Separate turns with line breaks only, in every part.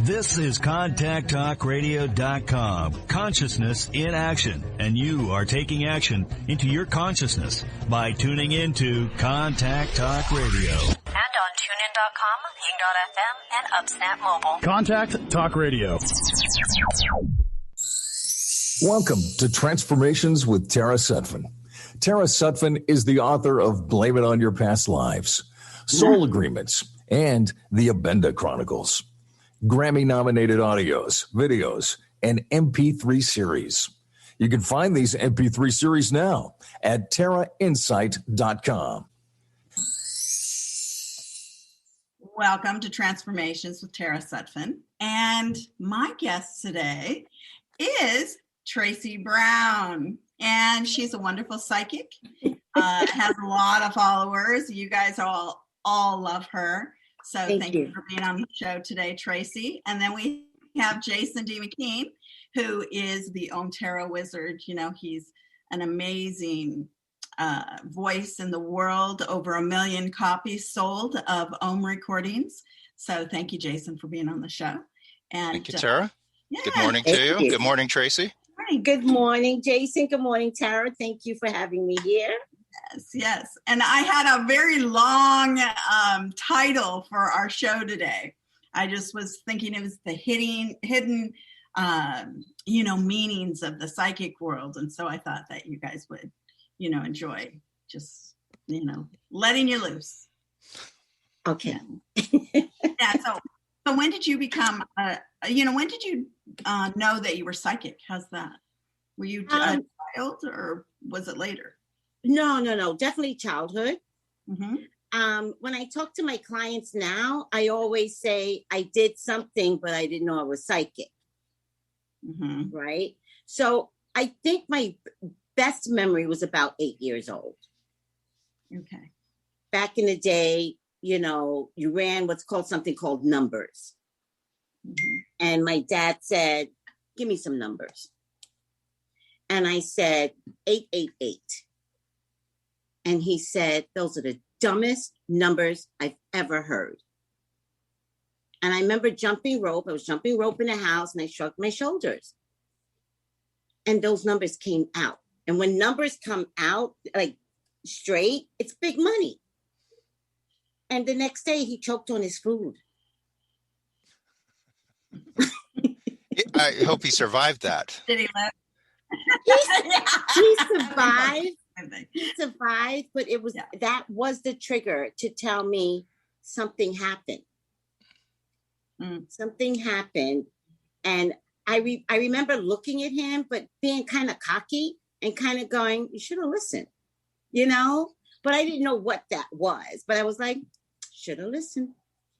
This is ContactTalkRadio.com. Consciousness in action. And you are taking action into your consciousness by tuning into Contact Talk Radio.
And on TuneIn.com, Ping.fm, and UpSnap Mobile.
Contact Talk Radio.
Welcome to Transformations with Tara Sutphen. Tara Sutphen is the author of Blame It on Your Past Lives, Soul Agreements, and The Abenda Chronicles. Grammy-nominated audios, videos, and MP3 series. You can find these MP3 series now at tarainsight.com.
Welcome to Transformations with Tara Sutphen. And my guest today is Tracy Brown. And she's a wonderful psychic, has a lot of followers. You guys all love her. So thank you for being on the show today, Tracy. And then we have Jason D McKean, who is the Om Tarot Wizard. You know, he's an amazing voice in the world, over 1 million copies sold of Om recordings. So thank you, Jason, for being on the show. And
thank you, Tara. Good morning to you. Good morning, Tracy.
Good morning, Jason. Good morning, Tara. Thank you for having me here.
Yes. And I had a very long title for our show today. I just was thinking it was the hidden meanings of the psychic world. And so I thought that you guys would, enjoy just, letting you loose.
Okay.
Yeah. So when did you become, when did you know that you were psychic? How's that? Were you a child or was it later?
No. Definitely childhood.
Mm-hmm.
When I talk to my clients now, I always say I did something, but I didn't know I was psychic.
Mm-hmm.
Right. So I think my best memory was about 8 years old.
Okay.
Back in the day, you ran what's called something called numbers.
Mm-hmm.
And my dad said, give me some numbers. And I said, 888. And he said, those are the dumbest numbers I've ever heard. And I remember jumping rope. I was jumping rope in the house and I shrugged my shoulders. And those numbers came out. And when numbers come out like straight, it's big money. And the next day he choked on his food.
I hope he survived that.
Did he live?
He survived. He survived, but that was the trigger to tell me something happened. Something happened. And I remember looking at him, but being kind of cocky and kind of going, you should have listened, but I didn't know what that was. But I was like, should have listened,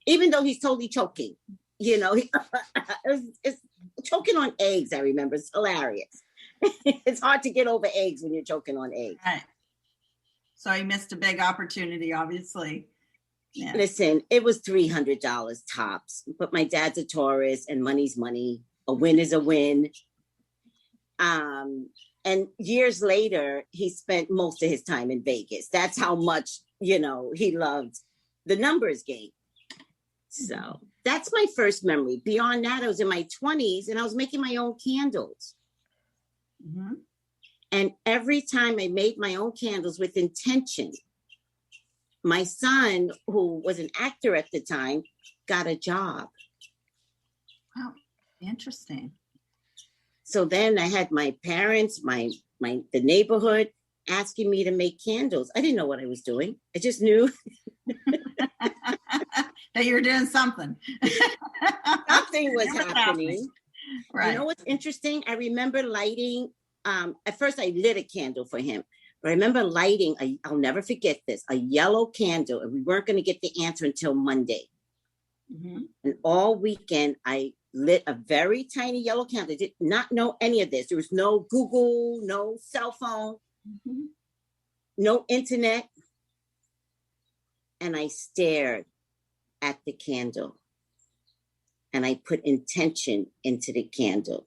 even though he's totally choking, it's choking on eggs. I remember it's hilarious. It's hard to get over eggs when you're choking on eggs.
Right. So he missed a big opportunity, obviously. Yeah.
Listen, it was $300 tops, but my dad's a Taurus and money's money. A win is a win. And years later, he spent most of his time in Vegas. That's how much, he loved the numbers game. So that's my first memory. Beyond that, I was in my 20s and I was making my own candles.
Mm-hmm.
And every time I made my own candles with intention, my son, who was an actor at the time, got a job.
Wow, interesting.
So then I had my parents, the neighborhood asking me to make candles. I didn't know what I was doing. I just knew
that you were doing something.
Something was happening.
Right.
You know what's interesting? I remember lighting, at first I lit a candle for him, but I remember lighting, I'll never forget this, a yellow candle, and we weren't going to get the answer until Monday.
Mm-hmm.
And all weekend, I lit a very tiny yellow candle. I did not know any of this. There was no Google, no cell phone,
mm-hmm.
no internet. And I stared at the candle. And I put intention into the candle.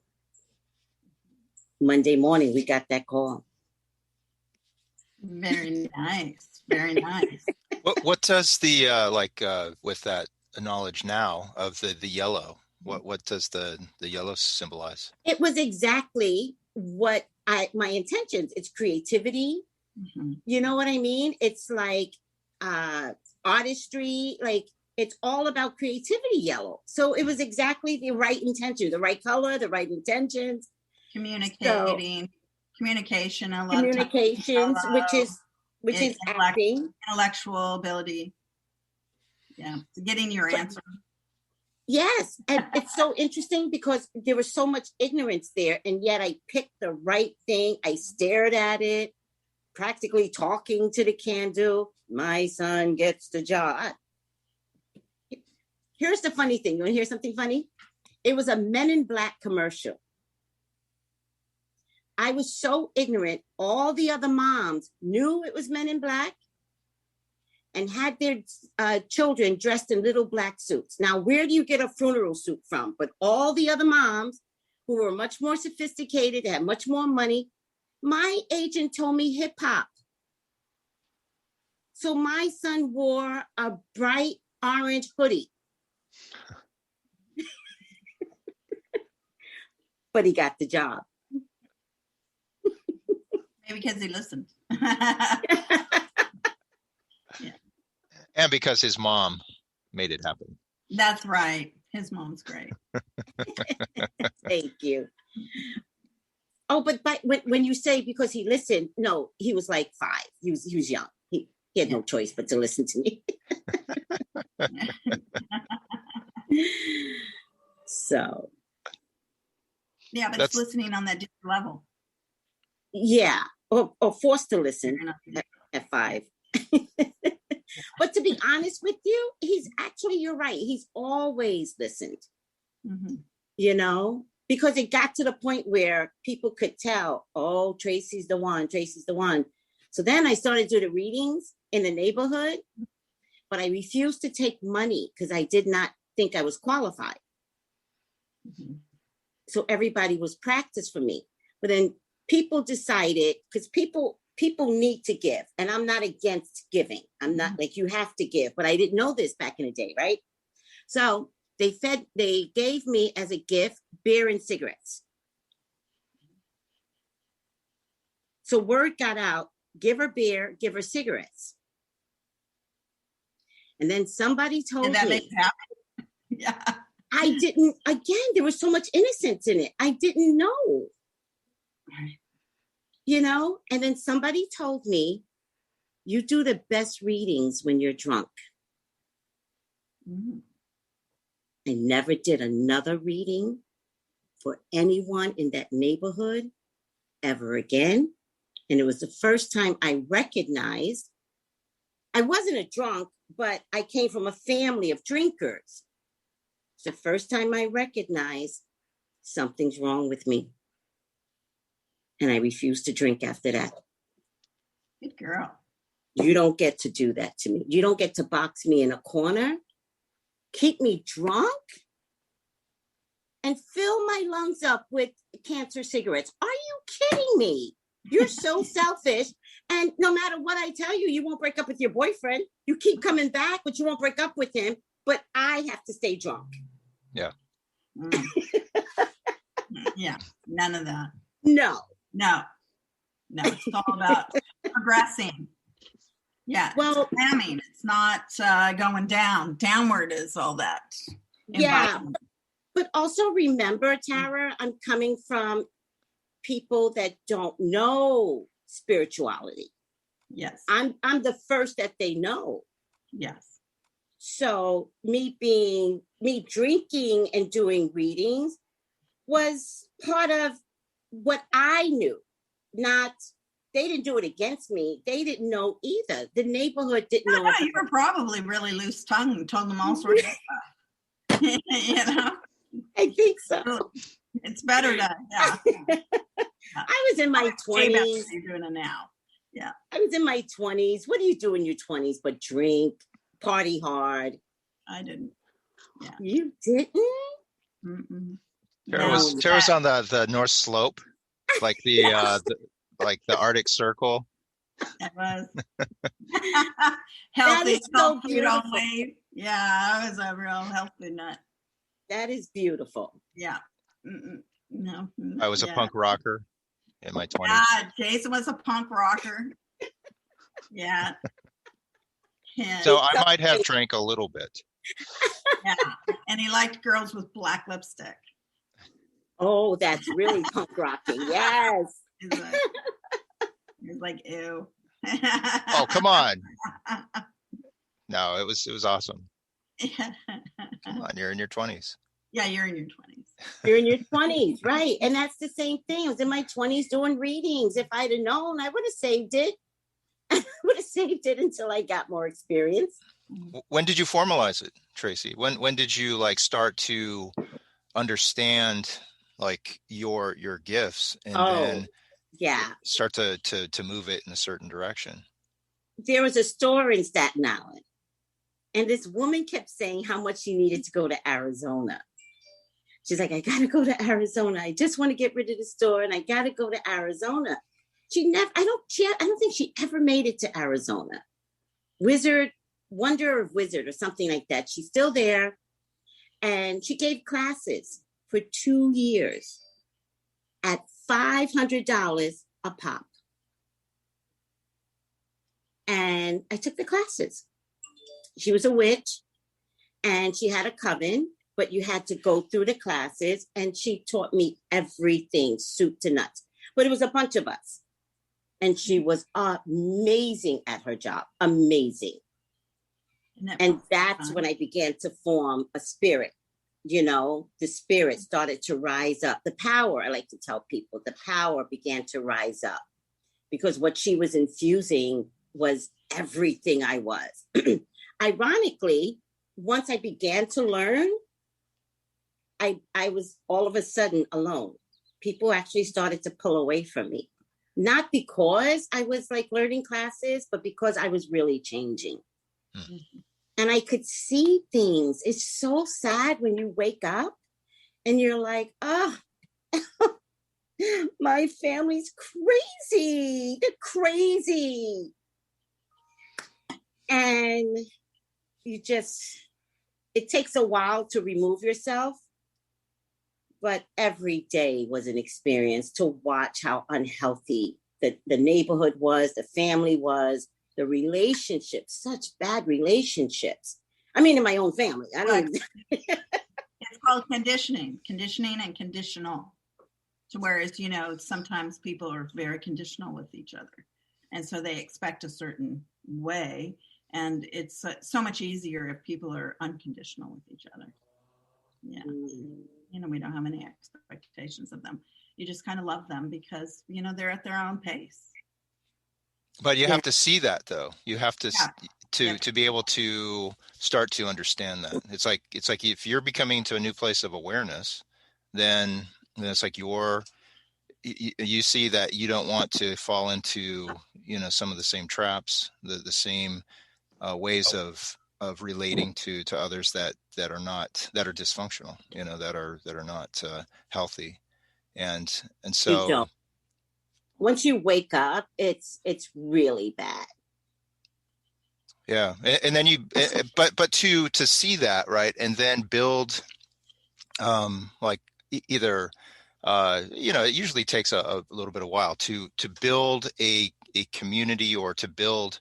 Monday morning, we got that call.
Very nice. Very nice.
What does the, with that knowledge now of the yellow, What does the yellow symbolize?
It was exactly what my intentions. It's creativity.
Mhm.
You know what I mean? It's like artistry, like it's all about creativity, yellow. So it was exactly the right intention, the right color, the right intentions.
Communicating, communication, a lot
Communications,
of
which
times,
is acting.
intellectual ability. Yeah, getting your answer.
Yes. And it's so interesting because there was so much ignorance there. And yet I picked the right thing. I stared at it, practically talking to the candle. My son gets the job. Here's the funny thing. You want to hear something funny? It was a Men in Black commercial. I was so ignorant. All the other moms knew it was Men in Black and had their children dressed in little black suits. Now, where do you get a funeral suit from? But all the other moms who were much more sophisticated, had much more money, my agent told me hip hop. So my son wore a bright orange hoodie. But he got the job.
Maybe because he listened. Yeah.
And because his mom made it happen.
That's right. His mom's great.
Thank you. Oh, but when you say because he listened, no, he was like 5. He was young. He had no choice but to listen to me. So.
Yeah, but
That's-
it's listening on that different level.
Yeah, or forced to listen at 5. But to be honest with you, you're right. He's always listened,
Mm-hmm.
you know, because it got to the point where people could tell, oh, Tracy's the one, Tracy's the one. So then I started to do the readings in the neighborhood, but I refused to take money because I did not think I was qualified.
Mm-hmm.
So everybody was practice for me. But then people decided, because people need to give, and I'm not against giving. I'm not like you have to give, but I didn't know this back in the day, right? So they gave me as a gift beer and cigarettes. So word got out, give her beer, give her cigarettes. And then somebody told
Did that
me,
make you happy? Yeah.
I didn't, again, there was so much innocence in it. I didn't know. You know, and then somebody told me, you do the best readings when you're drunk.
Mm-hmm.
I never did another reading for anyone in that neighborhood ever again. And it was the first time I recognized I wasn't a drunk, but I came from a family of drinkers. It's the first time I recognized something's wrong with me. And I refused to drink after that.
Good girl.
You don't get to do that to me. You don't get to box me in a corner, keep me drunk, and fill my lungs up with cancer cigarettes. Are you kidding me? You're so selfish. And no matter what I tell you, you won't break up with your boyfriend. You keep coming back, but you won't break up with him. But I have to stay drunk.
Yeah.
Mm. Yeah. None of that.
No.
It's all about progressing. Yeah.
Well,
it's slamming. It's not going down. Downward is all that.
Yeah. But also remember, Tara, I'm coming from people that don't know spirituality.
Yes.
I'm the first that they know.
Yes.
So me drinking and doing readings was part of what I knew. They didn't do it against me. They didn't know either. The neighborhood didn't know.
No, you were probably really loose tongued and told them all sorts of stuff. You know?
I think so.
It's better to, yeah.
I was in my 20s.
You're doing it now. Yeah.
I was in my 20s. What do you do in your 20s but drink, party hard?
I didn't. Yeah.
You didn't?
Mm-mm.
Tara's on the North Slope, like the Arctic Circle.
It was healthy,
so
food only. Yeah, I was a real healthy nut.
That is beautiful.
Yeah. No.
I was a punk rocker in my 20s.
Yeah, Jason was a punk rocker. Yeah.
So I might have drank a little bit.
Yeah. And he liked girls with black lipstick.
Oh, that's really punk rocking. Yes.
He's like, ew.
Oh, come on. No, it was awesome. Come on, you're in your 20s.
Yeah, you're in your 20s.
You're in your 20s, right? And that's the same thing. I was in my 20s doing readings. If I'd have known, I would have saved it. I would have saved it until I got more experience.
When did you formalize it, Tracy? When did you like start to understand like your gifts and then start to move it in a certain direction?
There was a store in Staten Island, and this woman kept saying how much she needed to go to Arizona. She's like, I gotta go to Arizona. I just want to get rid of the store, and I gotta go to Arizona. I don't think she ever made it to Arizona. Wonder of Wizard or something like that. She's still there. And she gave classes for 2 years at $500 a pop. And I took the classes. She was a witch and she had a coven, but you had to go through the classes, and she taught me everything, soup to nuts. But it was a bunch of us. And she was amazing at her job. Amazing. And that's when I began to form a spirit. You know, the spirit started to rise up. The power, I like to tell people, the power began to rise up. Because what she was infusing was everything I was. Ironically, once I began to learn, I was all of a sudden alone. People actually started to pull away from me. Not because I was like learning classes, but because I was really changing. Mm-hmm. And I could see things. It's so sad when you wake up and you're like, oh, my family's crazy. They're crazy. And it takes a while to remove yourself. But every day was an experience to watch how unhealthy the neighborhood was, the family was, the relationships, such bad relationships. I mean, in my own family. I don't.
It's called conditioning and conditional. So whereas, sometimes people are very conditional with each other. And so they expect a certain way. And it's so much easier if people are unconditional with each other. Yeah. We don't have any expectations of them. You just kind of love them because, they're at their own pace.
But you have to see that, though. You have to to be able to start to understand that. It's like if you're becoming to a new place of awareness, then it's like you see that you don't want to fall into some of the same traps, the same ways of relating to others that are dysfunctional, that are not healthy, and so.
Once you wake up, it's really bad.
Yeah. And then but to see that, right. And then build, like either, it usually takes a little bit of while to build a community or to build,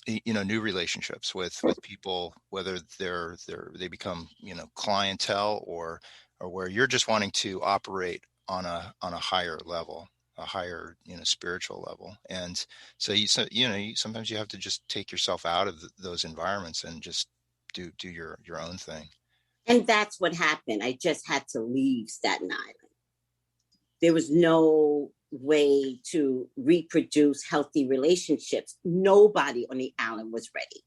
new relationships with people, whether they become, clientele or where you're just wanting to operate on a higher level, a higher, spiritual level. And so sometimes you have to just take yourself out of those environments and just do your own thing.
And that's what happened. I just had to leave Staten Island. There was no way to reproduce healthy relationships. Nobody on the island was ready.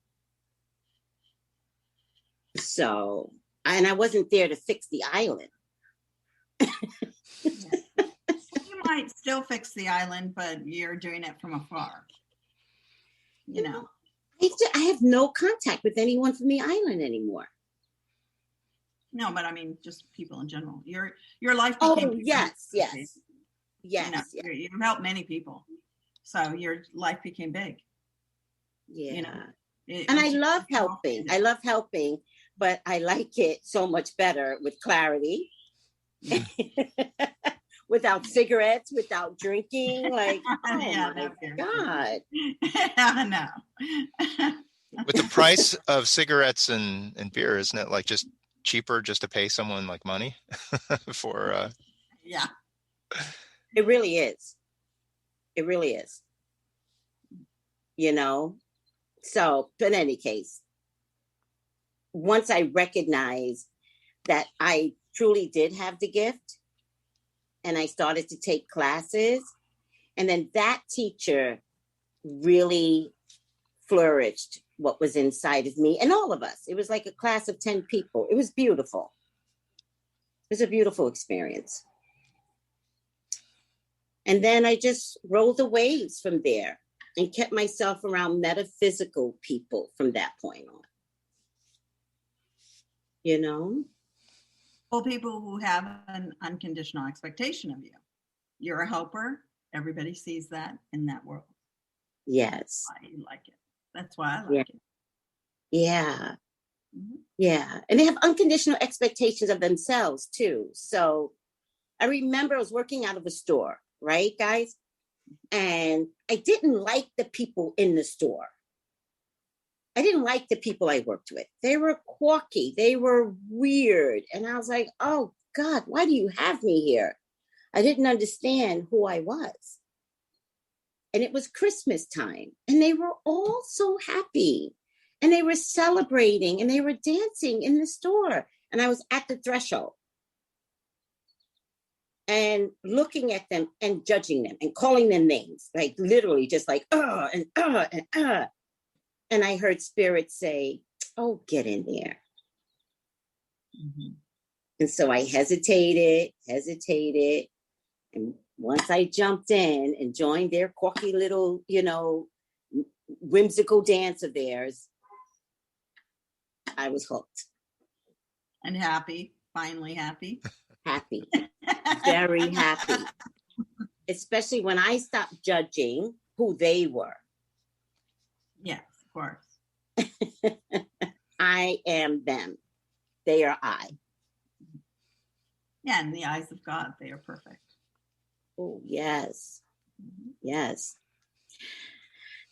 So, and I wasn't there to fix the island.
You might still fix the island, but you're doing it from afar.
I have no contact with anyone from the island anymore.
No, but I mean, just people in general. Your life.
Yes.
You helped many people, so your life became big.
Yeah, and I love helping. I love helping, but I like it so much better with clarity. Without cigarettes, without drinking. Like, oh
Yeah,
my
no,
God.
No.
With the price of cigarettes and beer, isn't it like just cheaper just to pay someone like money for
Yeah.
It really is. It really is. You know? So, but in any case, once I recognized that I truly did have the gift, and I started to take classes, and then that teacher really flourished what was inside of me and all of us. It was like a class of 10 people. It was beautiful. It was a beautiful experience. And then I just rode the waves from there and kept myself around metaphysical people from that point on. You know?
Well, people who have an unconditional expectation of you. You're a helper. Everybody sees that in that world.
Yes.
That's why you like it. That's why I like it.
Yeah.
Mm-hmm.
Yeah. And they have unconditional expectations of themselves too. So I remember I was working out of a store, right, guys? And I didn't like the people in the store. I didn't like the people I worked with. They were quirky. They were weird. And I was like, oh, God, why do you have me here? I didn't understand who I was. And it was Christmas time. And they were all so happy. And they were celebrating. And they were dancing in the store. And I was at the threshold. And looking at them and judging them and calling them names. Like literally just like, and. And I heard Spirit say, oh, get in there. Mm-hmm. And so I hesitated. And once I jumped in and joined their quirky little, whimsical dance of theirs, I was hooked.
And happy, finally happy.
Happy, very happy. Especially when I stopped judging who they were.
Yes. Course.
I am them. They are I.
Yeah, in the eyes of God, they are perfect.
Oh, yes. Mm-hmm. Yes.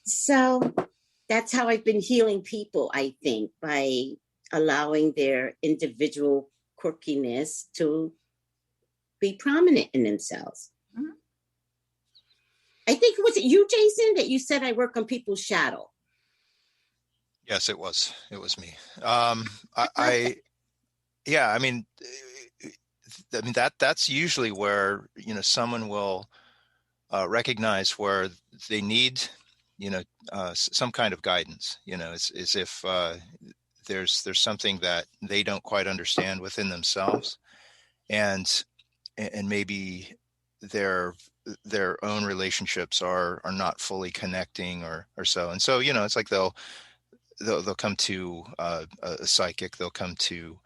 So that's how I've been healing people, I think, by allowing their individual quirkiness to be prominent in themselves. Mm-hmm. I think, was it you, Jason, that you said I work on people's shadow?
Yes, it was. It was me. That's usually where, someone will recognize where they need, some kind of guidance, as if there's something that they don't quite understand within themselves, and maybe their own relationships are not fully connecting or so. And so, it's like they'll come to a psychic. They'll come to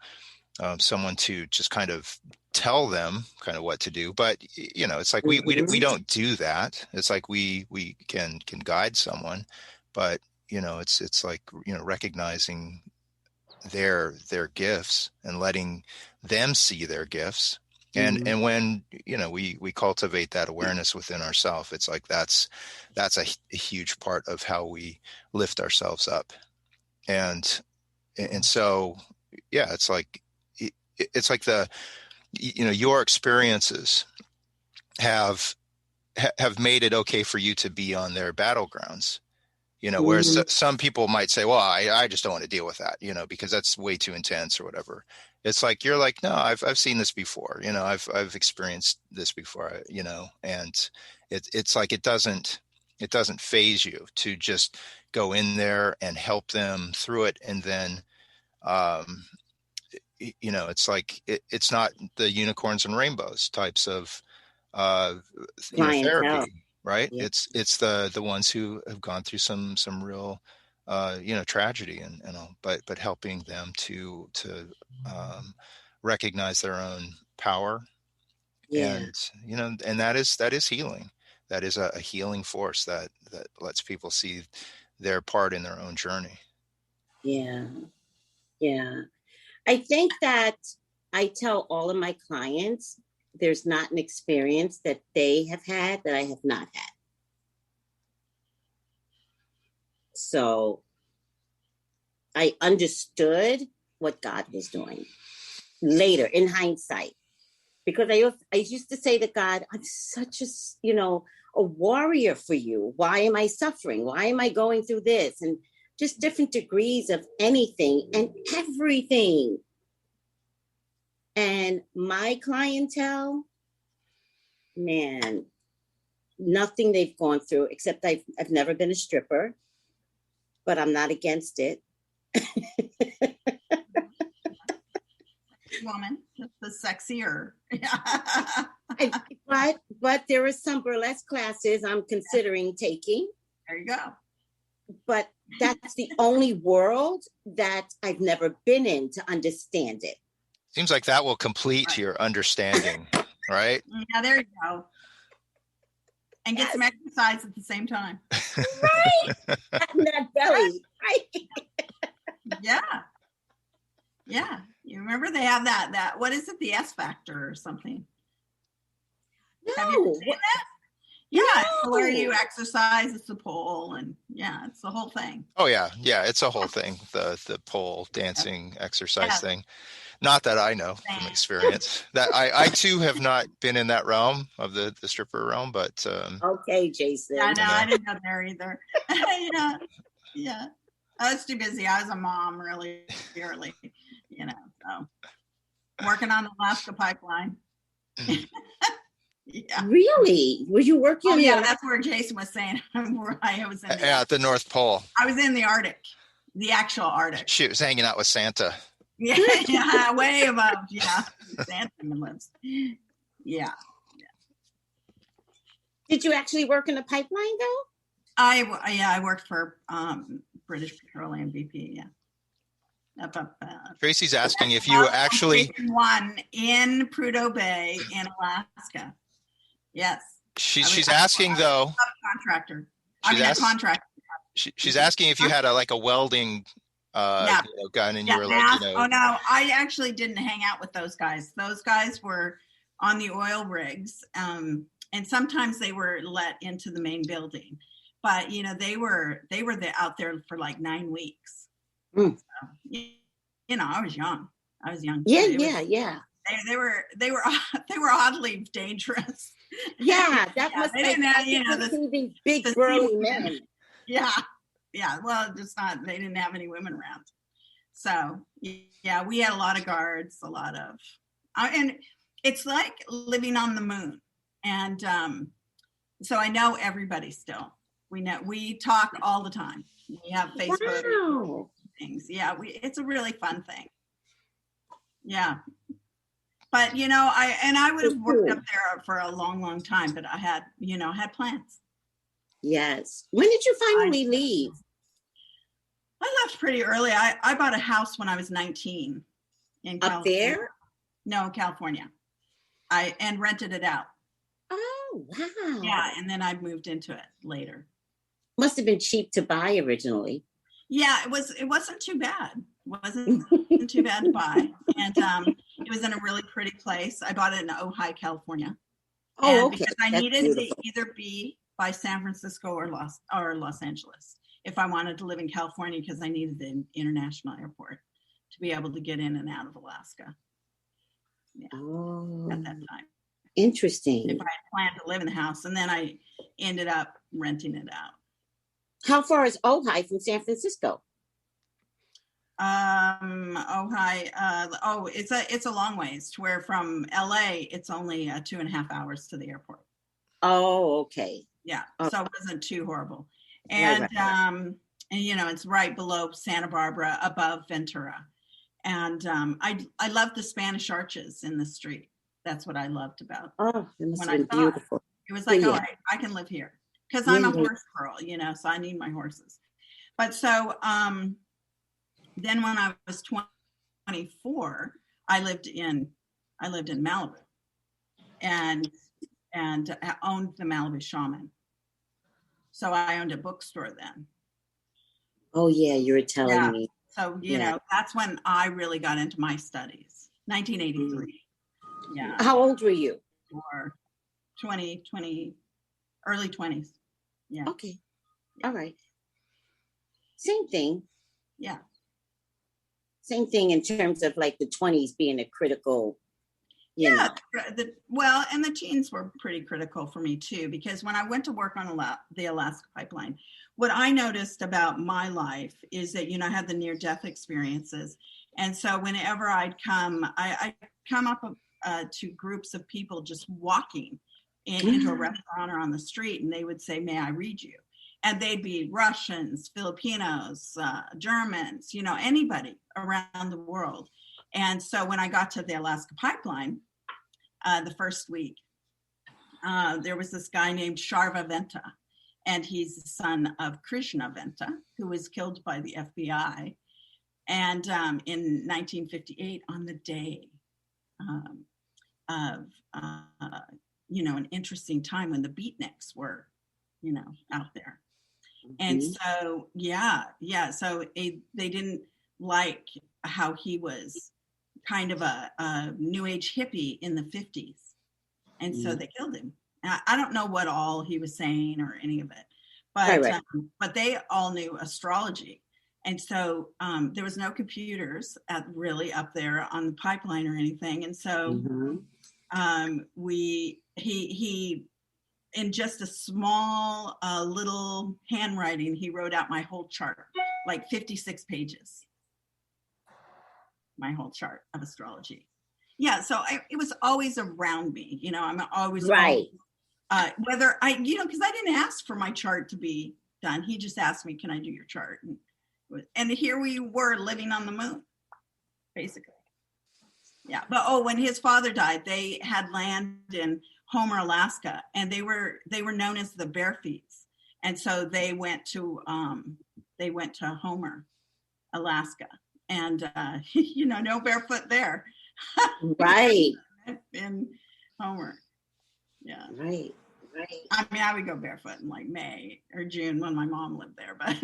someone to just kind of tell them kind of what to do. But it's like we don't do that. It's like we can guide someone, but it's like recognizing their gifts and letting them see their gifts. And when we cultivate that awareness within ourselves, it's like that's a huge part of how we lift ourselves up. And so, yeah, it's like the, your experiences have made it okay for you to be on their battlegrounds, whereas some people might say, well, I just don't want to deal with that, because that's way too intense or whatever. It's like, you're like, no, I've seen this before, I've experienced this before, and it's like, it doesn't phase you to just go in there and help them through it. And then, it's like, it's not the unicorns and rainbows types of, therapy, right? Yeah. It's the ones who have gone through some real, tragedy and all, but helping them to recognize their own power. Yeah. And, and that is healing. That is a healing force that lets people see their part in their own journey.
Yeah. Yeah. I think that I tell all of my clients there's not an experience that they have had that I have not had. So I understood what God was doing later in hindsight, because I used to say to God, I'm such a warrior for you. Why am I suffering? Why am I going through this? And just different degrees of anything and everything. And my clientele, man, nothing they've gone through, except I've never been a stripper, but I'm not against it.
Woman, the sexier.
but there are some burlesque classes I'm considering taking.
There you go.
But that's the only world that I've never been in to understand it.
Seems like that will complete your understanding, right?
Yeah, there you go. And get some exercise at the same time.
Right. That belly. Right.
Yeah. Yeah. You remember they have that what is it? The S Factor or something.
No.
Have you seen that? Yeah.
No.
It's where you exercise, it's the pole, and it's the whole thing.
Oh yeah. Yeah. It's a whole thing. The pole dancing exercise thing. Not that I know from experience. That I too have not been in that realm of the stripper realm, but
okay, Jason.
Yeah, no, I didn't go there either. Yeah. I was too busy. I was a mom really early, so working on the Alaska pipeline. Yeah.
Really? Were you working?
Oh, yeah, that's where Jason was saying I was in.
At the North Pole.
I was in the Arctic, the actual Arctic.
She was hanging out with Santa.
Yeah, way above. Yeah, Santa lives. Yeah.
Did you actually work in a pipeline though?
I worked for British Petroleum BP. Yeah. Up.
Tracy's asking if you actually
one in Prudhoe Bay in Alaska. Yes.
She's asking though.
Contractor.
A
contractor.
She's asking if you had a welding gun and you were
Oh no, I actually didn't hang out with those guys. Those guys were on the oil rigs, and sometimes they were let into the main building. But they were out there for like 9 weeks. So, I was young.
Yeah.
They were oddly dangerous.
Yeah, that must
they didn't have
these big burly men.
Yeah. Well, just not. They didn't have any women around. So yeah, we had a lot of guards, and it's like living on the moon. And so I know everybody still. We talk all the time. We have Facebook things. Yeah, it's a really fun thing. Yeah. But I would have worked up there for a long, long time, but I had plans.
Yes. When did you finally leave?
I left pretty early. I bought a house when I was 19 in California.
Up there?
No, California. And rented it out.
Oh, wow.
Yeah, and then I moved into it later.
Must have been cheap to buy originally.
Yeah, it wasn't too bad. It wasn't too bad to buy. And it was in a really pretty place. I bought it in Ojai, California.
Oh, okay.
Because I needed to either be by San Francisco or Los Angeles if I wanted to live in California, because I needed the international airport to be able to get in and out of Alaska. Yeah, at that time.
Interesting.
If I had planned to live in the house, and then I ended up renting it out.
How far is Ojai from San Francisco?
Ojai. It's a long ways. To where from LA, it's only 2.5 hours to the airport.
Oh, okay.
Yeah,
okay.
So it wasn't too horrible. And and it's right below Santa Barbara, above Ventura. And I loved the Spanish arches in the street. That's what I loved about.
Oh, it must have been beautiful.
It was like, I can live here because I'm a horse girl, so I need my horses. But so then when I was 24, I lived in Malibu, and owned the Malibu Shaman. So I owned a bookstore then.
Oh yeah, you were telling me.
So, you know, that's when I really got into my studies, 1983. Yeah.
How old were you?
Or 20, early 20s. Yeah.
Okay. All right. Same thing.
Yeah.
Same thing in terms of like the 20s being a critical, you know.
Well, and the teens were pretty critical for me too, because when I went to work on the Alaska pipeline, what I noticed about my life is that, you know, I had the near-death experiences. And so whenever I'd come up to groups of people just walking into a restaurant or on the street, and they would say, "May I read you?" And they'd be Russians, Filipinos, Germans, you know, anybody around the world. And so when I got to the Alaska pipeline, the first week, there was this guy named Sharva Venta, and he's the son of Krishna Venta, who was killed by the FBI. And in 1958, on the day of, you know, an interesting time when the beatniks were, you know, out there. And so, so they didn't like how he was kind of a new age hippie in the 50s. And so they killed him. I don't know what all he was saying or any of it, but but they all knew astrology. And so there was no computers really up there on the pipeline or anything. And so he in just a small little handwriting, he wrote out my whole chart, like 56 pages, my whole chart of astrology. Yeah. So it was always around me, you know, I'm always, whether you know, cause I didn't ask for my chart to be done. He just asked me, can I do your chart? And here we were living on the moon, basically. Yeah. But, when his father died, they had land in Homer, Alaska, and they were known as the Barefeets. And so they went to Homer, Alaska, and you know, no barefoot there.
Right.
In Homer. Yeah.
Right.
I mean, I would go barefoot in like May or June when my mom lived there, but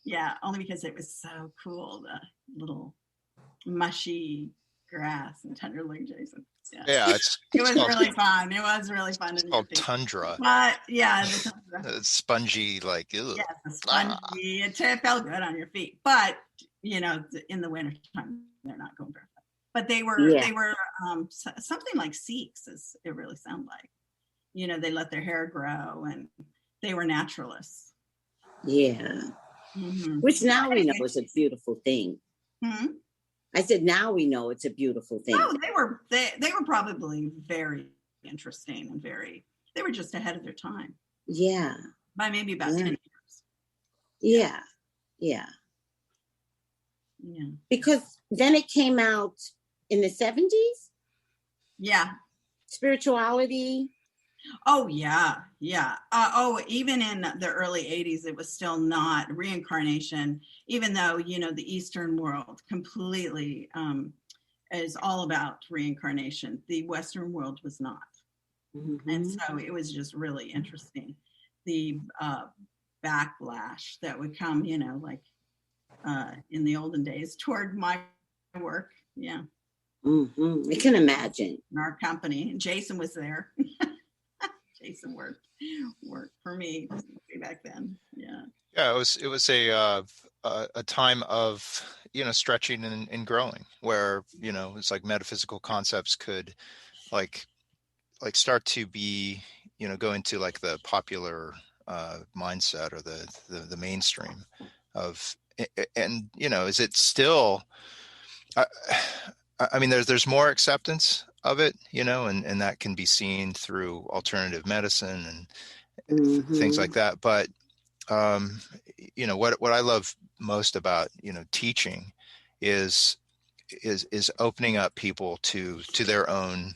yeah, only because it was so cool, the little mushy grass and tender lake, Jason.
Yeah,
it was really fun. It was really fun.
It's called tundra.
But yeah, the tundra.
It's spongy, like ew.
Yeah, the spongy. It felt good on your feet, but you know, in the winter time, they're not going barefoot. But they were something like Sikhs, as it really sounded like. You know, they let their hair grow, and they were naturalists.
Yeah. Which now we know is a beautiful thing. I said, now we know it's a beautiful thing.
Oh, they were probably very interesting and they were just ahead of their time.
Yeah.
By maybe about 10 years.
Yeah. Because then it came out in the 70s?
Yeah.
Spirituality.
Oh, yeah. Even in the early 80s, it was still not reincarnation, even though, you know, the Eastern world completely is all about reincarnation. The Western world was not. And so it was just really interesting. The backlash that would come, you know, like in the olden days toward my work. Yeah.
I can imagine.
In our company. And Jason was there. Jason worked for me back then. Yeah.
Yeah, it was a time of, you know, stretching and growing, where, you know, it's like metaphysical concepts could like start to be, you know, go into like the popular mindset or the mainstream of, and you know, is it still? I mean, there's more acceptance of it, you know, and that can be seen through alternative medicine and things like that. But, you know, what I love most about, you know, teaching is opening up people to their own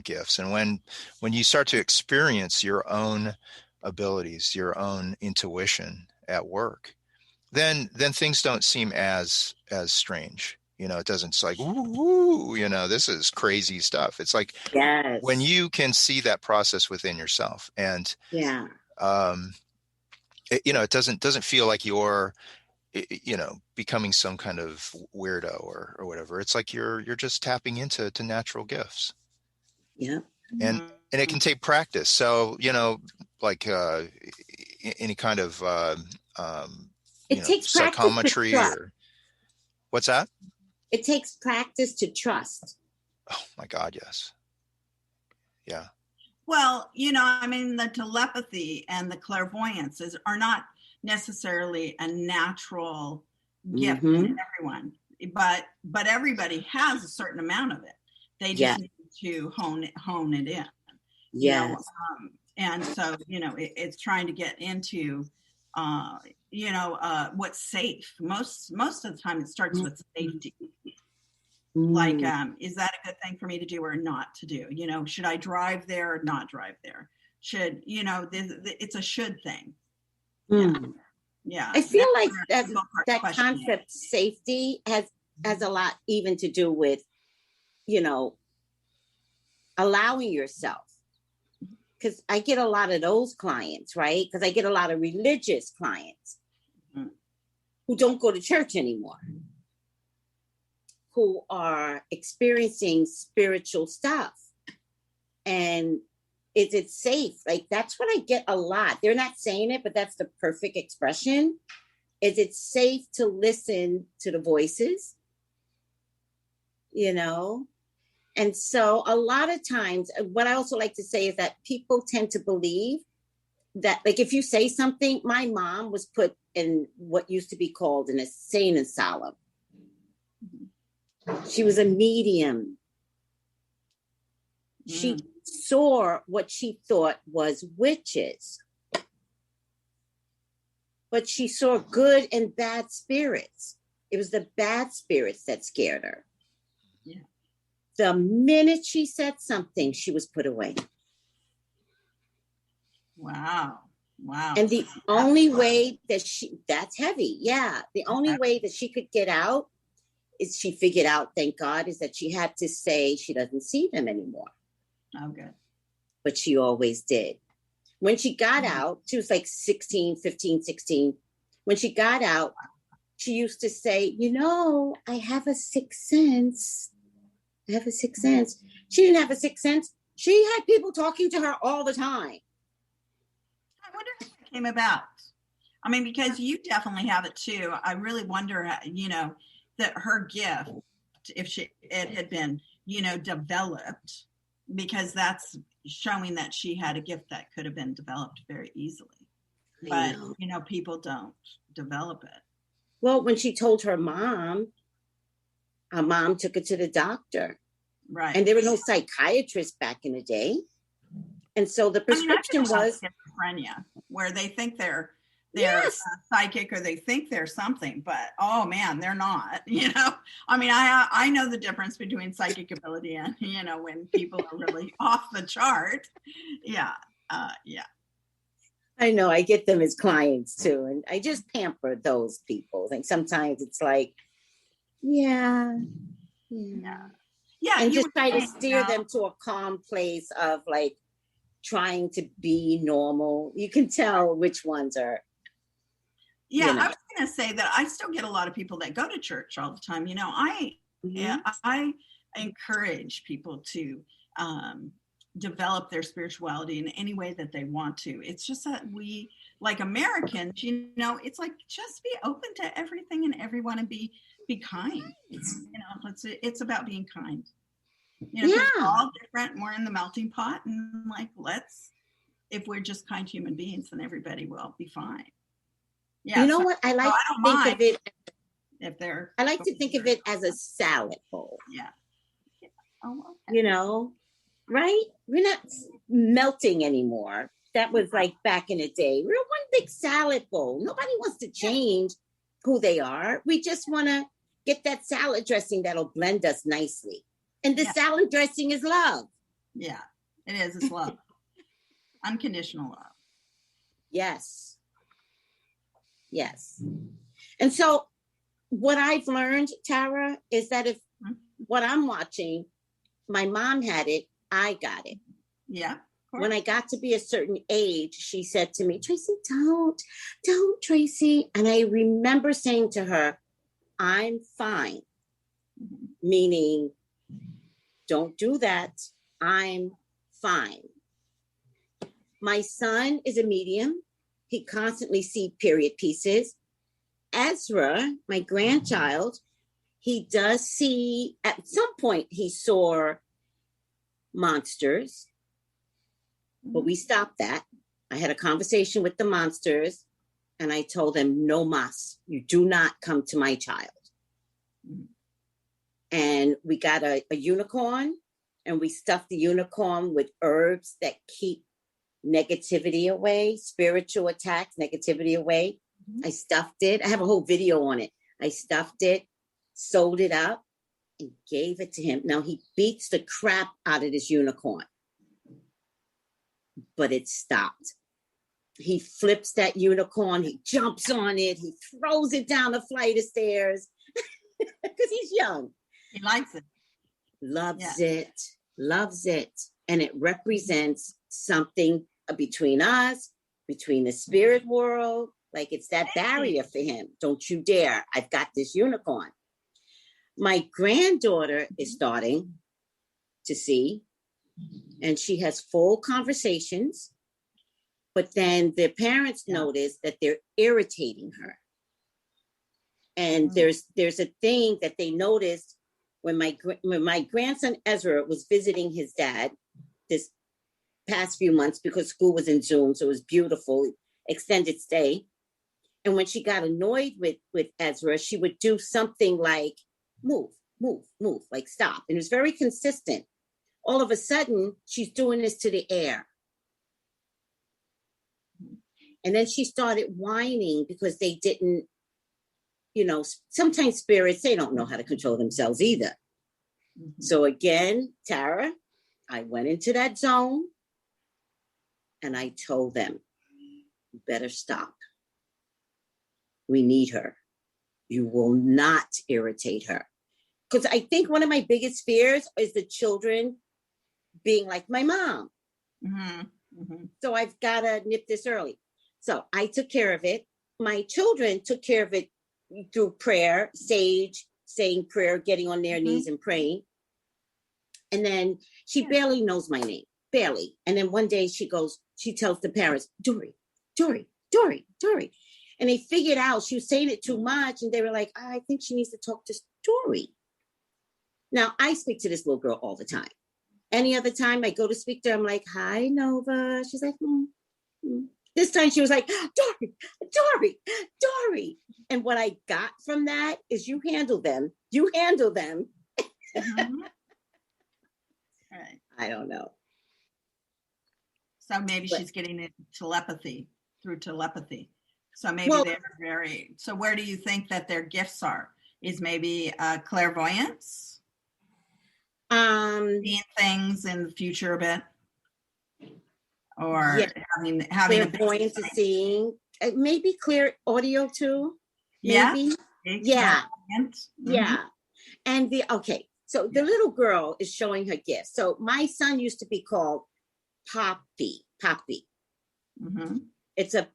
gifts. And when you start to experience your own abilities, your own intuition at work, then things don't seem as strange. You know, it doesn't, it's like, ooh, you know, this is crazy stuff. It's like when you can see that process within yourself, and you know, it doesn't feel like you're, you know, becoming some kind of weirdo or whatever. It's like you're just tapping into natural gifts.
Yeah.
And it can take practice. So, like any kind of
it takes
psychometry or what's that?
It takes practice to trust.
Oh my God, yes. Yeah.
Well, the telepathy and the clairvoyance are not necessarily a natural gift in everyone, but everybody has a certain amount of it. They just need to hone it in.
Yeah.
And so, it's trying to get into, what's safe. Most of the time it starts with safety. Like, is that a good thing for me to do or not to do? Should I drive there or not drive there? Should, it's a should thing. Yeah.
I feel like that concept safety has a lot even to do with, allowing yourself. Because I get a lot of those clients, right? Because I get a lot of religious clients who don't go to church anymore, who are experiencing spiritual stuff. And is it safe? Like, that's what I get a lot. They're not saying it, but that's the perfect expression. Is it safe to listen to the voices? And so a lot of times, what I also like to say is that people tend to believe that, like, if you say something, my mom was put in what used to be called an insane asylum. She was a medium. She saw what she thought was witches, but she saw good and bad spirits. It was the bad spirits that scared her.
Yeah.
The minute she said something, she was put away.
Wow.
And the only way that that's heavy. Yeah. The only way that she could get out is she figured out, thank God, is that she had to say she doesn't see them anymore.
Oh, good.
But she always did. When she got out, she was like 15, 16. When she got out, she used to say, I have a sixth sense. I have a sixth sense. She didn't have a sixth sense. She had people talking to her all the time.
I wonder how it came about. I mean, because you definitely have it too. I really wonder, that her gift, if it had been, developed, because that's showing that she had a gift that could have been developed very easily. But, people don't develop it.
Well, when she told her mom took her to the doctor.
Right.
And there were no psychiatrists back in the day. And so the prescription was
schizophrenia, where they think they're psychic or they think they're something, but oh man, they're not. I mean, I know the difference between psychic ability and when people are really off the chart. Yeah.
I know, I get them as clients too, and I just pamper those people. And sometimes it's like, and just try to steer them to a calm place of like trying to be normal. You can tell which ones are.
Yeah, I was going to say that I still get a lot of people that go to church all the time. I encourage people to develop their spirituality in any way that they want to. It's just that we, like Americans, it's like just be open to everything and everyone and be kind. It's about being kind. We're all different. We're in the melting pot, and if we're just kind human beings, then everybody will be fine. Yeah,
what? I like to think of it.
If they're,
I like to think of it as a salad bowl.
Yeah. Oh, okay.
Right? We're not melting anymore. That was like back in the day. We're one big salad bowl. Nobody wants to change who they are. We just want to get that salad dressing that'll blend us nicely. And the salad dressing is love.
Yeah, it is. It's love. Unconditional love.
Yes. And so what I've learned, Tara, is that if what I'm watching, my mom had it, I got it.
Yeah.
When I got to be a certain age, she said to me, Tracy, don't, Tracy. And I remember saying to her, I'm fine, meaning don't do that. I'm fine. My son is a medium. He constantly sees period pieces. Ezra, my grandchild, he does see, at some point he saw monsters, but we stopped that. I had a conversation with the monsters and I told them, no mas, you do not come to my child. And we got a unicorn and we stuffed the unicorn with herbs that keep negativity away, spiritual attacks, negativity away. I stuffed it. I have a whole video on it. I stuffed it, sewed it up, and gave it to him. Now he beats the crap out of this unicorn, but it stopped. He flips that unicorn. He jumps on it. He throws it down a flight of stairs because he's young.
He likes it.
Loves it. And it represents something between us, between the spirit world. Like it's that barrier for him. Don't you dare. I've got this unicorn. My granddaughter is starting to see, and she has full conversations, but then the parents notice that they're irritating her. And there's a thing that they noticed when my grandson Ezra was visiting his dad this past few months because school was in Zoom, so it was beautiful, extended stay. And when she got annoyed with Ezra, she would do something like move, like stop. And it was very consistent. All of a sudden, she's doing this to the air. And then she started whining because they didn't, sometimes spirits, they don't know how to control themselves either. So again, Tara, I went into that zone and I told them, you better stop. We need her. You will not irritate her. Because I think one of my biggest fears is the children being like my mom. So I've got to nip this early. So I took care of it. My children took care of it through prayer, sage, saying prayer, getting on their knees and praying. And then she barely knows my name, barely. And then one day she tells the parents, Dory. And they figured out she was saying it too much. And they were like, I think she needs to talk to Dory. Now, I speak to this little girl all the time. Any other time I go to speak to her, I'm like, hi, Nova. She's like, This time she was like, Dory. And what I got from that is you handle them.
Right.
I don't know.
So maybe she's getting it through telepathy. So maybe they're so where do you think that their gifts are? Is maybe clairvoyance? Seeing things in the future a bit? Or having
clairvoyance is seeing, maybe clear audio too. Maybe. Yeah. And so the little girl is showing her gifts. So my son used to be called Poppy. It's a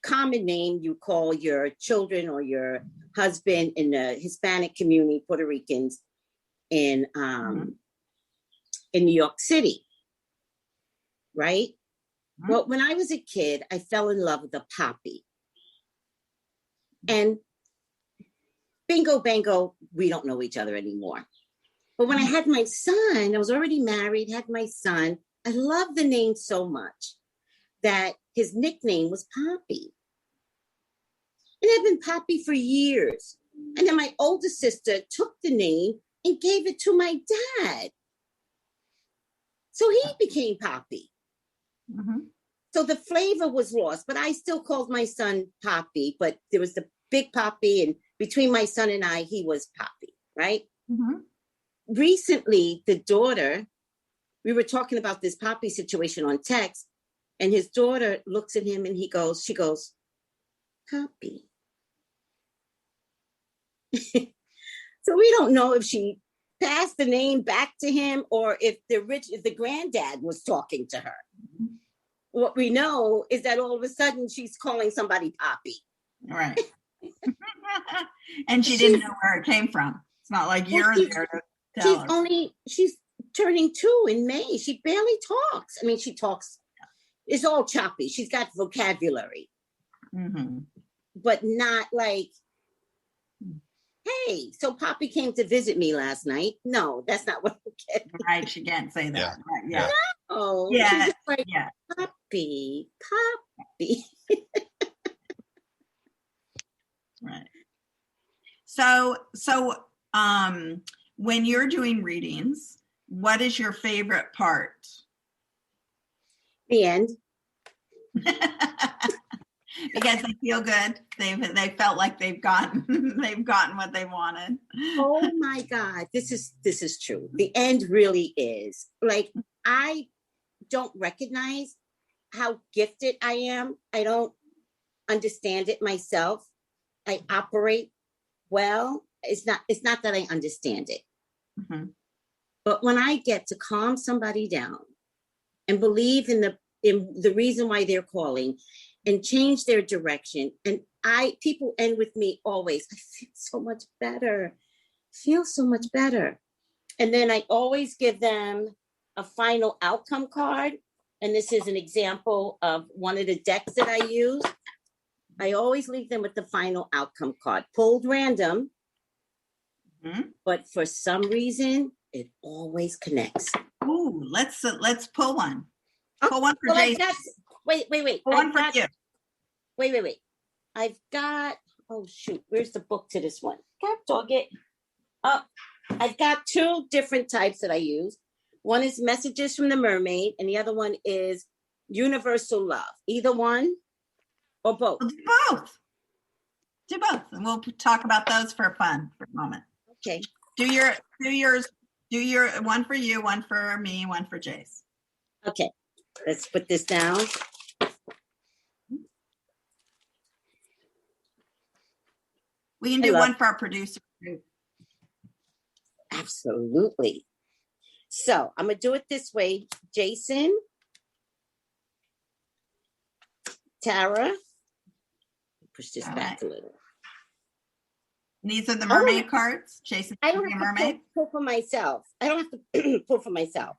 common name you call your children or your husband in the Hispanic community, Puerto Ricans in New York City. Right? Well, when I was a kid, I fell in love with a Poppy. And bingo, bango, we don't know each other anymore. But when I had my son, I was already married, had my son. I loved the name so much that his nickname was Poppy. It had been Poppy for years. And then my older sister took the name and gave it to my dad. So he became Poppy. So the flavor was lost, but I still called my son Poppy, but there was the big Poppy, and between my son and I, he was Poppy, right? Recently, the daughter, we were talking about this Poppy situation on text, and his daughter looks at him and she goes, Poppy. So we don't know if she passed the name back to him or if the granddad was talking to her. What we know is that all of a sudden she's calling somebody Poppy.
Right. And she didn't know where it came from. It's not like you're there to tell her.
She's turning 2 in May. She barely talks. I mean, she talks, it's all choppy. She's got vocabulary, but not like, hey, so Poppy came to visit me last night. No, that's not what I'm getting.
Right, she can't say that.
Yeah.
Right, yeah.
No.
Yeah.
She's like,
Yeah.
Poppy.
Right. So when you're doing readings, what is your favorite part?
The end.
Because they feel good. They felt like they've gotten what they wanted.
Oh my God, this is true. The end really is. Like, I don't recognize how gifted I am. I don't understand it myself. I operate well. It's not that I understand it. But when I get to calm somebody down and believe in the reason why they're calling and change their direction, and people end with me always, I feel so much better. And then I always give them a final outcome card. And this is an example of one of the decks that I use. I always leave them with the final outcome card, pulled random, but for some reason, it always connects.
Ooh, let's pull one. Pull one for Jason.
Wait.
Pull one for you.
Wait. I've got, oh shoot, where's the book to this one? God dog it. Oh, I've got 2 different types that I use. One is Messages from the Mermaid, and the other one is Universal Love. Either one or both.
We'll do both. And we'll talk about those for fun for a moment.
Okay.
Do your one for you, one for me, one for Jace.
Okay. Let's put this down.
We can do one for our producer too.
Absolutely. So I'm going to do it this way. Jason, Tara, push this back a little.
These are the mermaid cards. Jason,
I don't have
mermaid.
to pull for myself. I don't have to pull for myself.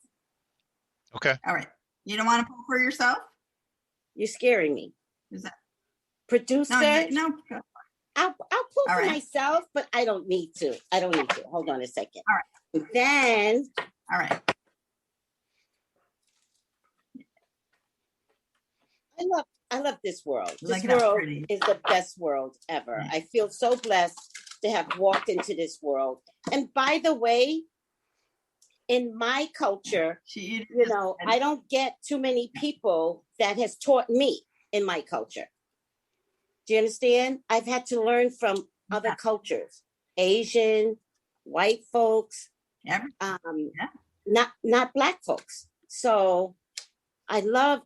Okay.
All right. You don't want to pull for yourself?
You're scaring me.
Is that
producer?
No.
I'll pull for myself, but I don't need to. Hold on a second.
All right.
Then.
All right.
I love this world. This
Look
world is the best world ever.
Yeah.
I feel so blessed to have walked into this world. And by the way, in my culture, I don't get too many people that has taught me in my culture. Do you understand? I've had to learn from other cultures, Asian, white folks, not Black folks. So I love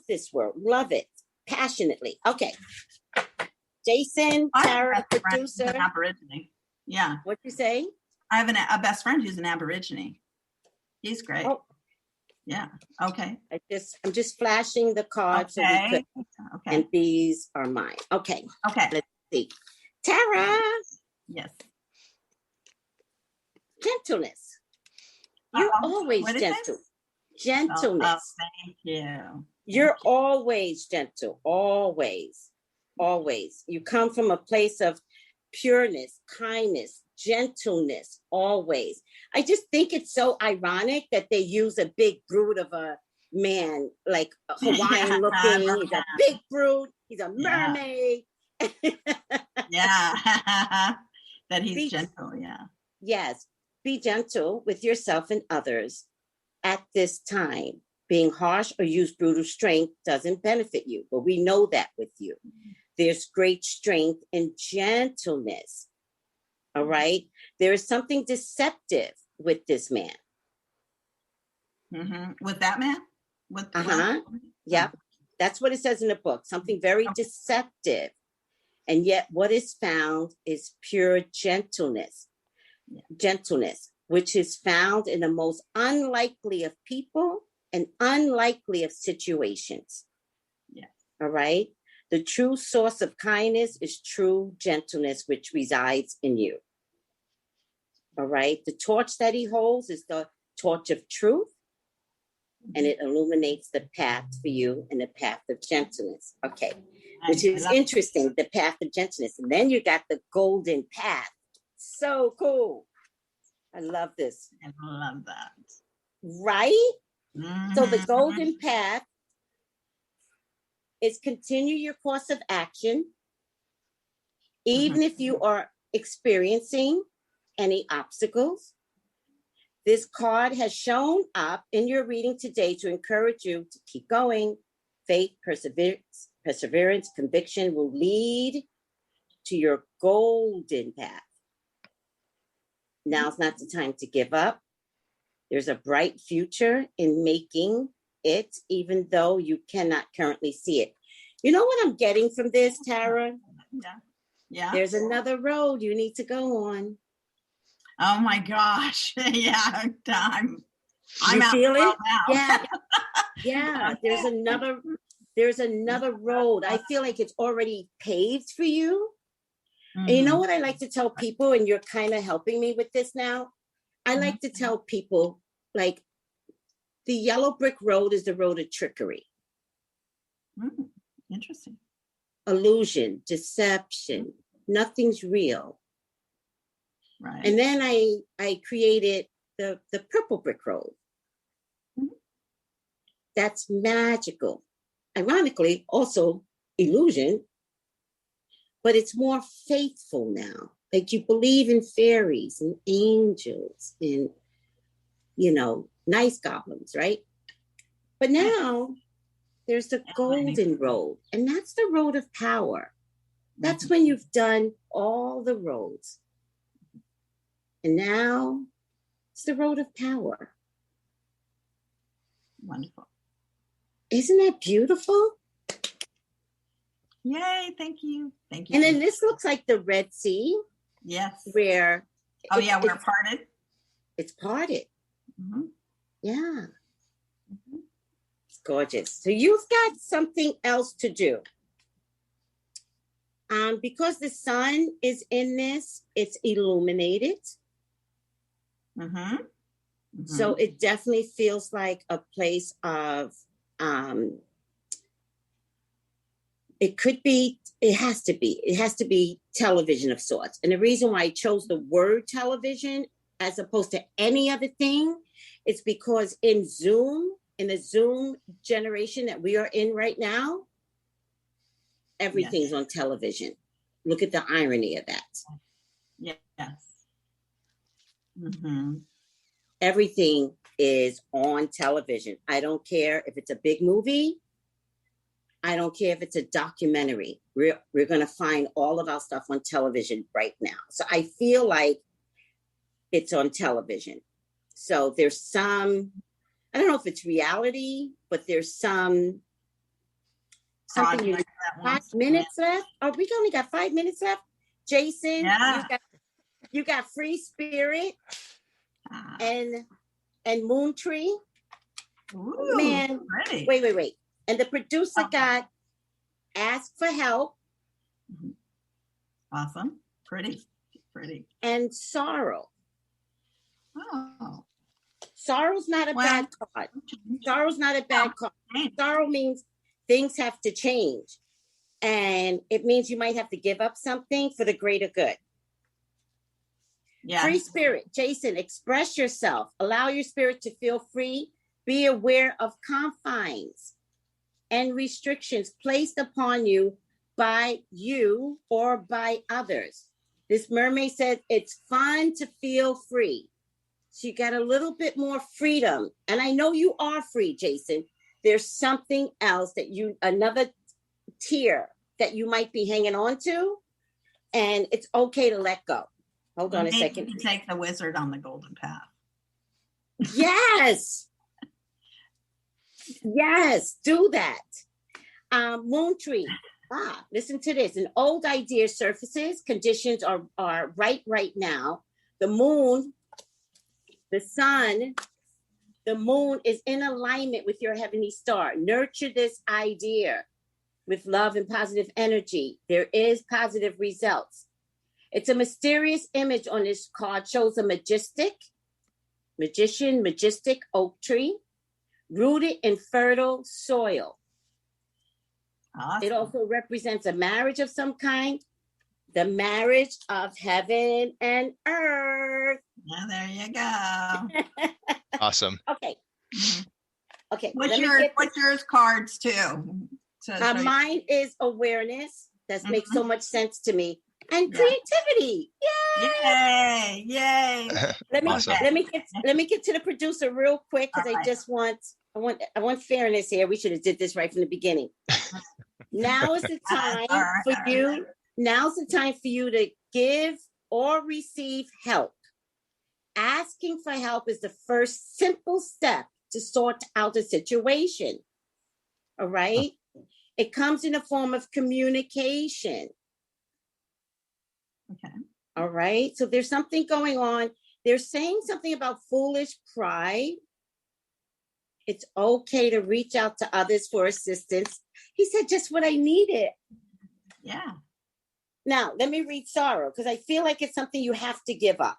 this world. Love it passionately. Okay. Jason, Tara, producer.
An Aborigine. Yeah.
What'd you say?
I have a best friend who's an Aborigine. He's great.
Oh.
Yeah. Okay.
I'm just flashing the cards.
Okay.
And these are mine. Okay. Let's see. Tara.
Yes.
Gentleness. You're always gentle. Gentleness.
Oh, thank you.
You're always gentle. Always. You come from a place of pureness, kindness, gentleness, always. I just think it's so ironic that they use a big brute of a man, like a Hawaiian looking. He's a big brute. He's a mermaid.
That he's gentle. Yeah.
Yes. Be gentle with yourself and others at this time. Being harsh or use brutal strength doesn't benefit you, but we know that with you. There's great strength in gentleness. All right. There is something deceptive with this man.
With that man?
Yeah. That's what it says in the book. Something very deceptive. And yet what is found is pure gentleness. Gentleness, which is found in the most unlikely of people and unlikely of situations. Yeah. All right. The true source of kindness is true gentleness, which resides in you. All right. The torch that he holds is the torch of truth, and it illuminates the path for you and the path of gentleness. Okay. Which is interesting, the path of gentleness. And then you got the golden path. So cool. I love this.
I love that.
Right? Mm-hmm. So the golden path is continue your course of action, even if you are experiencing any obstacles. This card has shown up in your reading today to encourage you to keep going. Faith, perseverance, conviction will lead to your golden path. Now's not the time to give up. There's a bright future in making it, even though you cannot currently see it. You know what I'm getting from this, Tara?
Yeah.
There's another road you need to go on.
Oh my gosh. Yeah. I'm
out feel it?
Now.
Yeah. There's another road. I feel like it's already paved for you. Mm-hmm. And you know what I like to tell people, and you're kind of helping me with this now? I like to tell people, like, the yellow brick road is the road of trickery.
Interesting.
Illusion, deception, nothing's real.
Right.
And then I created the purple brick road. Mm-hmm. That's magical. Ironically, also illusion, but it's more faithful now. Like, you believe in fairies and angels and, nice goblins, right? But now there's the golden road, and that's the road of power. That's when you've done all the roads. And now it's the road of power.
Wonderful.
Isn't that beautiful?
Yay, thank you. Thank you.
And then this looks like the Red Sea.
Yes.
Where
we're parted.
It's parted.
Mm-hmm.
Yeah. Mm-hmm. It's gorgeous. So you've got something else to do. Because the sun is in this, it's illuminated.
Mm-hmm. Mm-hmm.
So it definitely feels like a place of, it has to be television of sorts. And the reason why I chose the word television as opposed to any other thing, is because in the Zoom generation that we are in right now, everything's on television. Look at the irony of that.
Yes. Mm-hmm.
Everything is on television. I don't care if it's a big movie. I don't care if it's a documentary. We're going to find all of our stuff on television right now. So I feel like it's on television. So there's some, I don't know if it's reality, but there's something. You like 5 minutes left. Oh, we only got 5 minutes left. Jason, you got Free Spirit and Moon Tree.
Ooh,
man,
pretty.
Wait. And the producer got Ask for Help.
Awesome. Pretty.
And Sorrow.
Oh.
Sorrow's not a bad card. Sorrow's not a bad card. Sorrow means things have to change. And it means you might have to give up something for the greater good.
Yeah.
Free Spirit. Jason, express yourself. Allow your spirit to feel free. Be aware of confines and restrictions placed upon you by you or by others. This mermaid said it's fun to feel free. So you got a little bit more freedom. And I know you are free, Jason. There's something else another tier that you might be hanging on to. And it's okay to let go. Hold on a second.
You take the wizard on the golden path.
Yes. Yes, do that. Moon Tree. Listen to this. An old idea surfaces. Conditions are right now. The moon, the sun, the moon is in alignment with your heavenly star. Nurture this idea. with love and positive energy. There is positive results. It's a mysterious image on this card, shows a majestic oak tree rooted in fertile soil. Awesome. It also represents a marriage of some kind, the marriage of heaven and earth.
Yeah, there you go.
Awesome.
Okay. Okay.
What's yours cards too?
Mine is awareness. That makes so much sense to me. And creativity.
Yay! Yay!
Let me
Awesome.
let me get to the producer real quick, because I want fairness here. We should have did this right from the beginning. Now is the time for you. Now's the time for you to give or receive help. Asking for help is the first simple step to sort out a situation. All right? It comes in a form of communication.
Okay.
All right. So there's something going on. They're saying something about foolish pride. It's okay to reach out to others for assistance. He said just what I needed.
Yeah.
Now, let me read sorrow, because I feel like it's something you have to give up,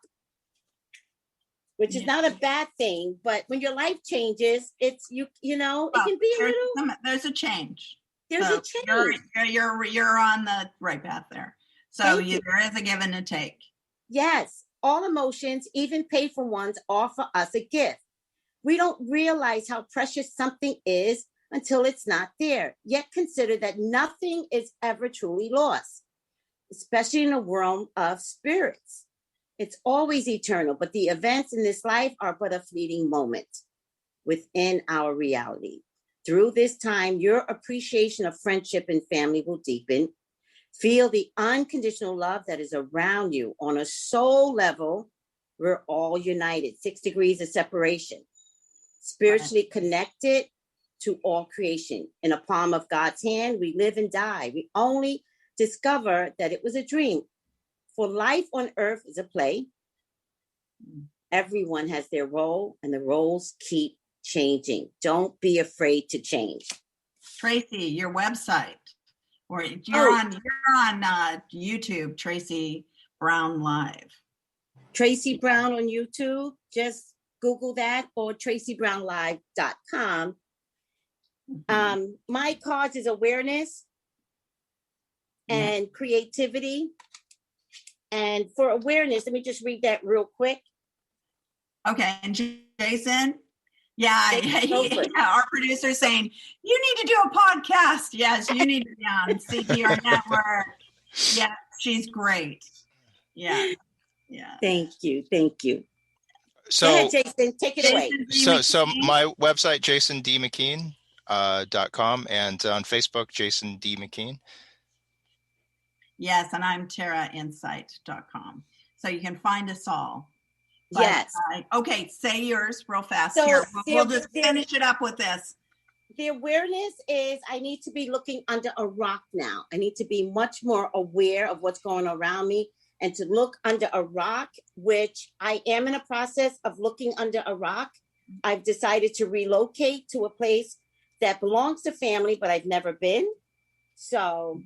which is not a bad thing. But when your life changes, it's, it can be a little.
There's a change.
There's a change.
You're on the right path there. So there is a give and a take.
Yes. All emotions, even painful ones, offer us a gift. We don't realize how precious something is until it's not there. Yet consider that nothing is ever truly lost, especially in a realm of spirits. It's always eternal, but the events in this life are but a fleeting moment within our reality. Through this time, your appreciation of friendship and family will deepen. Feel the unconditional love that is around you. On a soul level, we're all united. 6 degrees of separation. Spiritually connected to all creation. In a palm of God's hand, we live and die. We only discover that it was a dream. For life on earth is a play. Everyone has their role, and the roles keep changing. Don't be afraid to change.
Tracy, your website. Or you're on YouTube, Tracy Brown Live.
Tracy Brown on YouTube. Just Google that, or tracybrownlive.com. My cards is awareness and creativity. And for awareness, let me just read that real quick.
Okay, and Jason? Our producer saying, you need to do a podcast. Yes, you need to be on CPR Network. Yeah, she's great. Yeah.
Thank you.
So,
go ahead, Jason, take it away.
So my website, jasondmckean.com, and on Facebook, Jason D McKean.
Yes, and I'm tarainsight.com. So you can find us all. But,
yes.
Okay, say yours real fast here. We'll just finish it up with this.
The awareness is I need to be looking under a rock now. I need to be much more aware of what's going on around me, and to look under a rock, which I am in a process of looking under a rock. I've decided to relocate to a place that belongs to family, but I've never been. So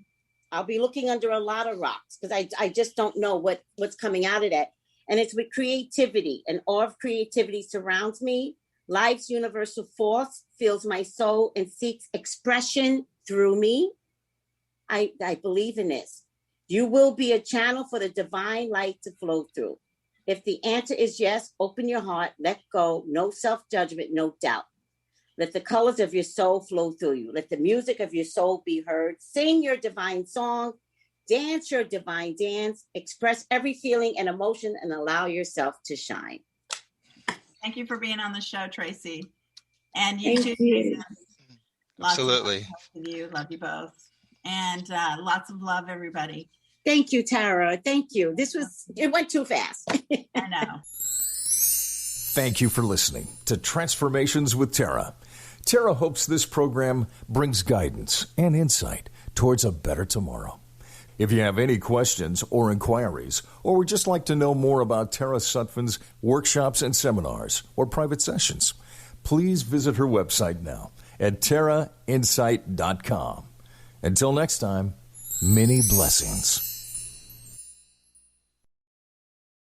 I'll be looking under a lot of rocks, because I just don't know what's coming out of that. And it's with creativity, and all of creativity surrounds me. Life's universal force fills my soul and seeks expression through me. I believe in this. You will be a channel for the divine light to flow through. If the answer is yes, open your heart, let go, no self-judgment, no doubt. Let the colors of your soul flow through you. Let the music of your soul be heard. Sing your divine song. Dance your divine dance. Express every feeling and emotion, and allow yourself to shine.
Thank you for being on the show, Tracy. And you too.
Absolutely.
Love you both. And lots of love, everybody.
Thank you, Tara. Thank you. It went too fast.
I know.
Thank you for listening to Transformations with Tara. Tara hopes this program brings guidance and insight towards a better tomorrow. If you have any questions or inquiries, or would just like to know more about Tara Sutphen's workshops and seminars or private sessions, please visit her website now at tarainsight.com. Until next time, many blessings.